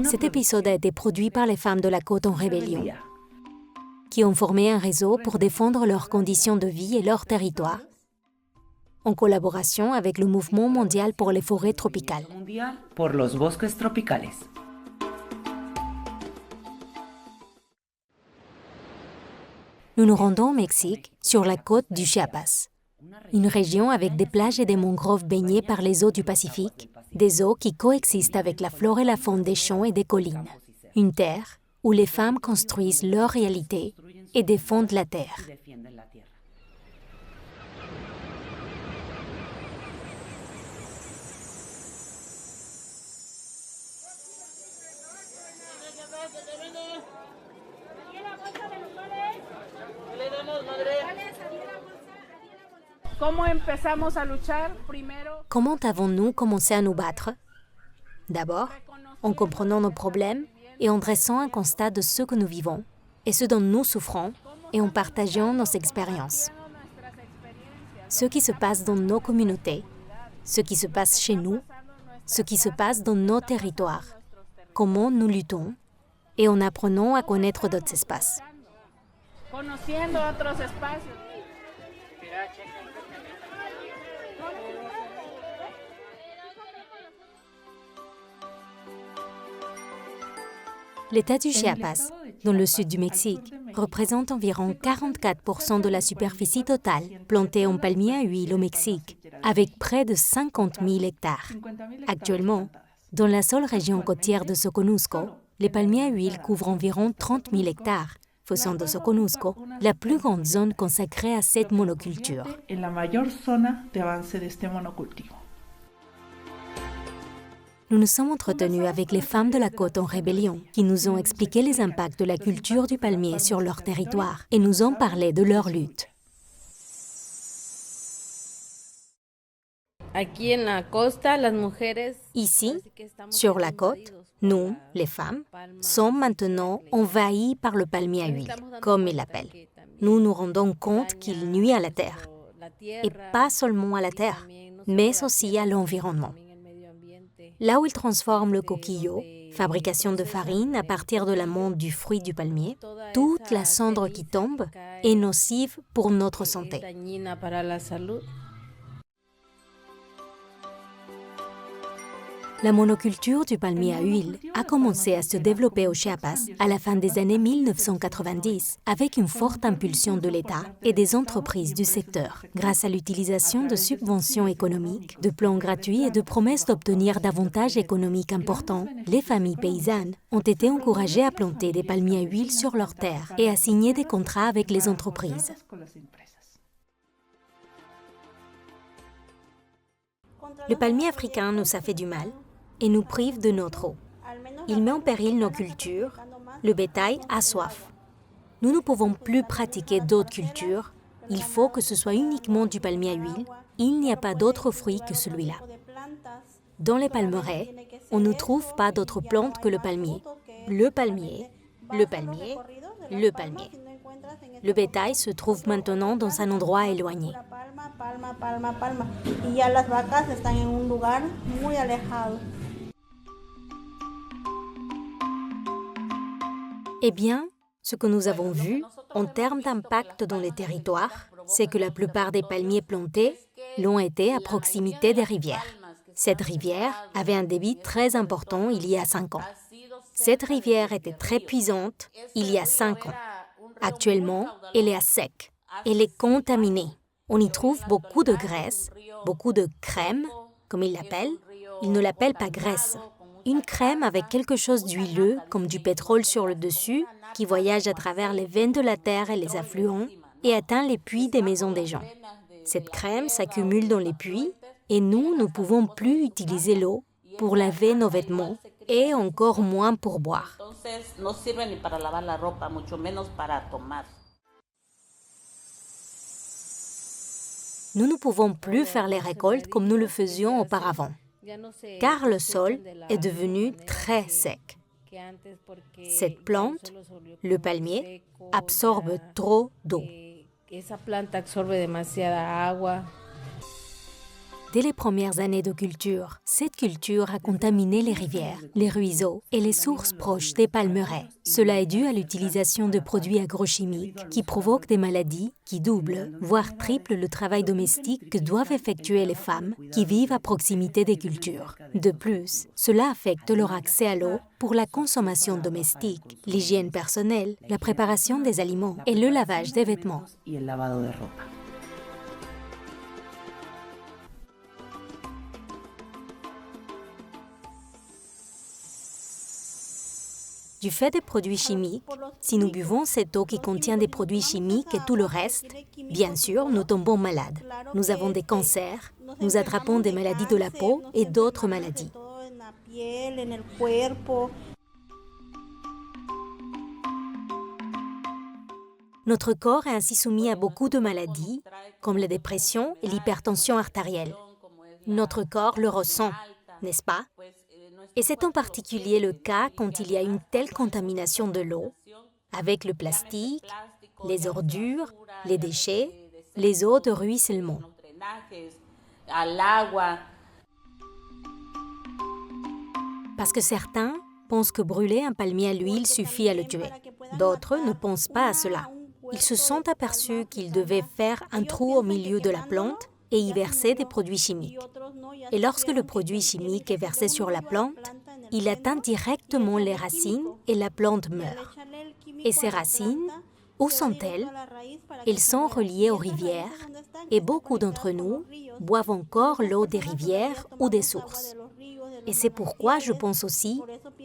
Cet épisode a été produit par les femmes de la Côte en rébellion, qui ont formé un réseau pour défendre leurs conditions de vie et leur territoire, en collaboration avec le Mouvement mondial pour les forêts tropicales. Nous nous rendons au Mexique, sur la côte du Chiapas, une région avec des plages et des mangroves baignées par les eaux du Pacifique, des eaux qui coexistent avec la flore et la faune des champs et des collines. Une terre où les femmes construisent leur réalité et défendent la terre. Comment avons-nous commencé à nous battre? D'abord, en comprenant nos problèmes et en dressant un constat de ce que nous vivons et ce dont nous souffrons et en partageant nos expériences. Ce qui se passe dans nos communautés, ce qui se passe chez nous, ce qui se passe dans nos territoires, comment nous luttons et en apprenant à connaître d'autres espaces. L'État du Chiapas, dans le sud du Mexique, représente environ 44% de la superficie totale plantée en palmiers à huile au Mexique, avec près de 50 000 hectares. Actuellement, dans la seule région côtière de Soconusco, les palmiers à huile couvrent environ 30 000 hectares, faisant de Soconusco la plus grande zone consacrée à cette monoculture. Nous nous sommes entretenus avec les femmes de la Côte en rébellion qui nous ont expliqué les impacts de la culture du palmier sur leur territoire et nous ont parlé de leur lutte. Ici, sur la côte, nous, les femmes, sommes maintenant envahies par le palmier à huile, comme ils l'appellent. Nous nous rendons compte qu'il nuit à la terre, et pas seulement à la terre, mais aussi à l'environnement. Là où il transforme le coquillo, fabrication de farine à partir de l'amande du fruit du palmier, toute la cendre qui tombe est nocive pour notre santé. La monoculture du palmier à huile a commencé à se développer au Chiapas à la fin des années 1990 avec une forte impulsion de l'État et des entreprises du secteur, grâce à l'utilisation de subventions économiques, de plans gratuits et de promesses d'obtenir d'avantages économiques importants. Les familles paysannes ont été encouragées à planter des palmiers à huile sur leurs terres et à signer des contrats avec les entreprises. Le palmier africain nous a fait du mal et nous prive de notre eau. Il met en péril nos cultures, le bétail a soif. Nous ne pouvons plus pratiquer d'autres cultures, il faut que ce soit uniquement du palmier à huile, il n'y a pas d'autre fruit que celui-là. Dans les palmeraies, on ne trouve pas d'autres plantes que le palmier. Le palmier, le palmier, le palmier. Le bétail se trouve maintenant dans un endroit éloigné. Eh bien, ce que nous avons vu en termes d'impact dans les territoires, c'est que la plupart des palmiers plantés l'ont été à proximité des rivières. Cette rivière avait un débit très important il y a 5 ans. Cette rivière était très puissante il y a 5 ans. Actuellement, elle est à sec. Elle est contaminée. On y trouve beaucoup de graisse, beaucoup de crème, comme ils l'appellent. Ils ne l'appellent pas graisse. Une crème avec quelque chose d'huileux, comme du pétrole sur le dessus, qui voyage à travers les veines de la terre et les affluents et atteint les puits des maisons des gens. Cette crème s'accumule dans les puits et nous ne pouvons plus utiliser l'eau pour laver nos vêtements et encore moins pour boire. Nous ne pouvons plus faire les récoltes comme nous le faisions auparavant, car le sol est devenu très sec. Cette plante, le palmier, absorbe trop d'eau. Dès les premières années de culture, cette culture a contaminé les rivières, les ruisseaux et les sources proches des palmeraies. Cela est dû à l'utilisation de produits agrochimiques qui provoquent des maladies qui doublent, voire triplent le travail domestique que doivent effectuer les femmes qui vivent à proximité des cultures. De plus, cela affecte leur accès à l'eau pour la consommation domestique, l'hygiène personnelle, la préparation des aliments et le lavage des vêtements. Du fait des produits chimiques, si nous buvons cette eau qui contient des produits chimiques et tout le reste, bien sûr, nous tombons malades. Nous avons des cancers, nous attrapons des maladies de la peau et d'autres maladies. Notre corps est ainsi soumis à beaucoup de maladies, comme la dépression et l'hypertension artérielle. Notre corps le ressent, n'est-ce pas? Et c'est en particulier le cas quand il y a une telle contamination de l'eau, avec le plastique, les ordures, les déchets, les eaux de ruissellement. Parce que certains pensent que brûler un palmier à l'huile suffit à le tuer. D'autres ne pensent pas à cela. Ils se sont aperçus qu'ils devaient faire un trou au milieu de la plante et y verser des produits chimiques. Et lorsque le produit chimique est versé sur la plante, il atteint directement les racines et la plante meurt. Et ces racines, où sont-elles? Elles sont reliées aux rivières et beaucoup d'entre nous boivent encore l'eau des rivières ou des sources. Et c'est pourquoi je pense aussi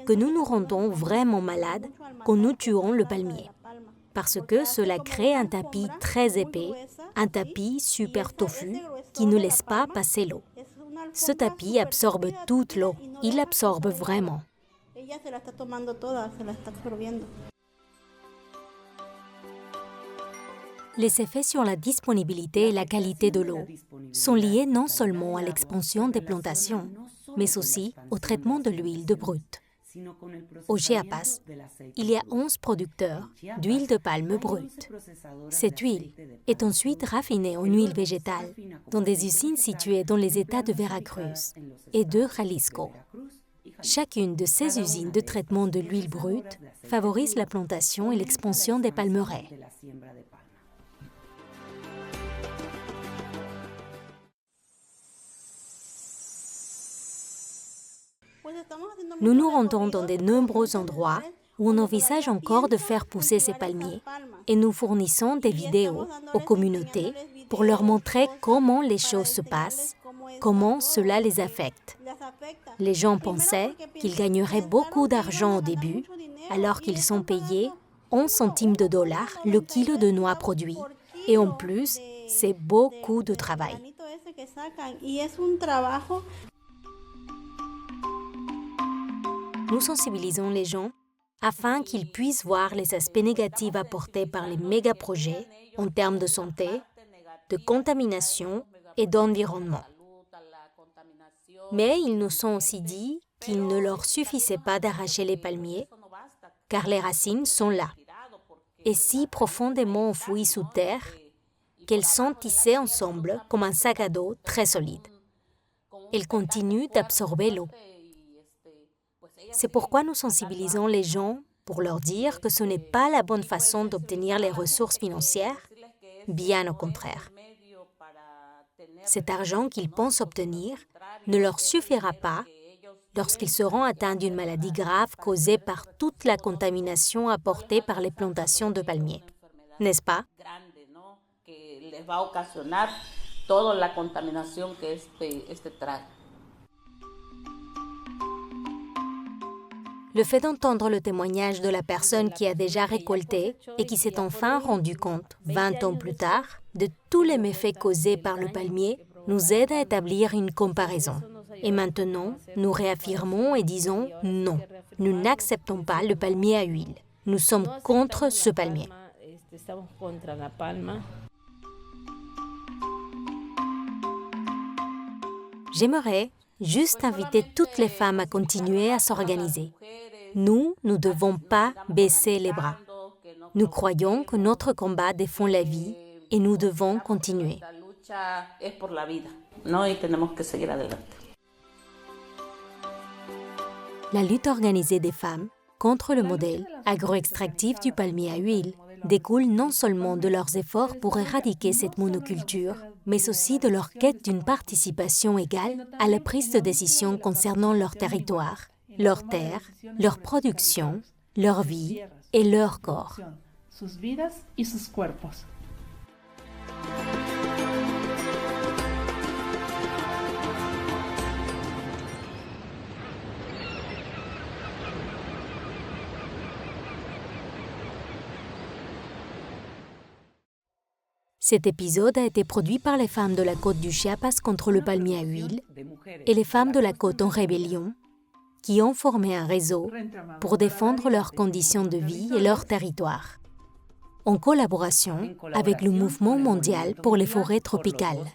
que nous nous rendons vraiment malades quand nous tuons le palmier. Parce que cela crée un tapis très épais, un tapis super tofu qui ne laisse pas passer l'eau. Ce tapis absorbe toute l'eau. Il l'absorbe vraiment. Les effets sur la disponibilité et la qualité de l'eau sont liés non seulement à l'expansion des plantations, mais aussi au traitement de l'huile de brute. Au Chiapas, il y a 11 producteurs d'huile de palme brute. Cette huile est ensuite raffinée en huile végétale dans des usines situées dans les États de Veracruz et de Jalisco. Chacune de ces usines de traitement de l'huile brute favorise la plantation et l'expansion des palmeraies. Nous nous rendons dans de nombreux endroits où on envisage encore de faire pousser ces palmiers et nous fournissons des vidéos aux communautés pour leur montrer comment les choses se passent, comment cela les affecte. Les gens pensaient qu'ils gagneraient beaucoup d'argent au début alors qu'ils sont payés 11 centimes de dollars le kilo de noix produit. Et en plus, c'est beaucoup de travail. Nous sensibilisons les gens afin qu'ils puissent voir les aspects négatifs apportés par les méga-projets en termes de santé, de contamination et d'environnement. Mais ils nous ont aussi dit qu'il ne leur suffisait pas d'arracher les palmiers, car les racines sont là, et si profondément enfouies sous terre, qu'elles sont tissées ensemble comme un sac à dos très solide. Elles continuent d'absorber l'eau. C'est pourquoi nous sensibilisons les gens pour leur dire que ce n'est pas la bonne façon d'obtenir les ressources financières, bien au contraire. Cet argent qu'ils pensent obtenir ne leur suffira pas lorsqu'ils seront atteints d'une maladie grave causée par toute la contamination apportée par les plantations de palmiers. N'est-ce pas? Le fait d'entendre le témoignage de la personne qui a déjà récolté et qui s'est enfin rendu compte, 20 ans plus tard, de tous les méfaits causés par le palmier, nous aide à établir une comparaison. Et maintenant, nous réaffirmons et disons non. Nous n'acceptons pas le palmier à huile. Nous sommes contre ce palmier. J'aimerais juste inviter toutes les femmes à continuer à s'organiser. Nous ne devons pas baisser les bras. Nous croyons que notre combat défend la vie et nous devons continuer. ¿no? Y tenemos que seguir adelante. La lutte organisée des femmes contre le modèle agroextractif du palmier à huile découle non seulement de leurs efforts pour éradiquer cette monoculture, mais aussi de leur quête d'une participation égale à la prise de décision concernant leur territoire, leurs terres, leur production, leur vie et leur corps. Cet épisode a été produit par les femmes de la côte du Chiapas contre le palmier à huile et les femmes de la côte en rébellion, qui ont formé un réseau pour défendre leurs conditions de vie et leur territoire, en collaboration avec le Mouvement mondial pour les forêts tropicales.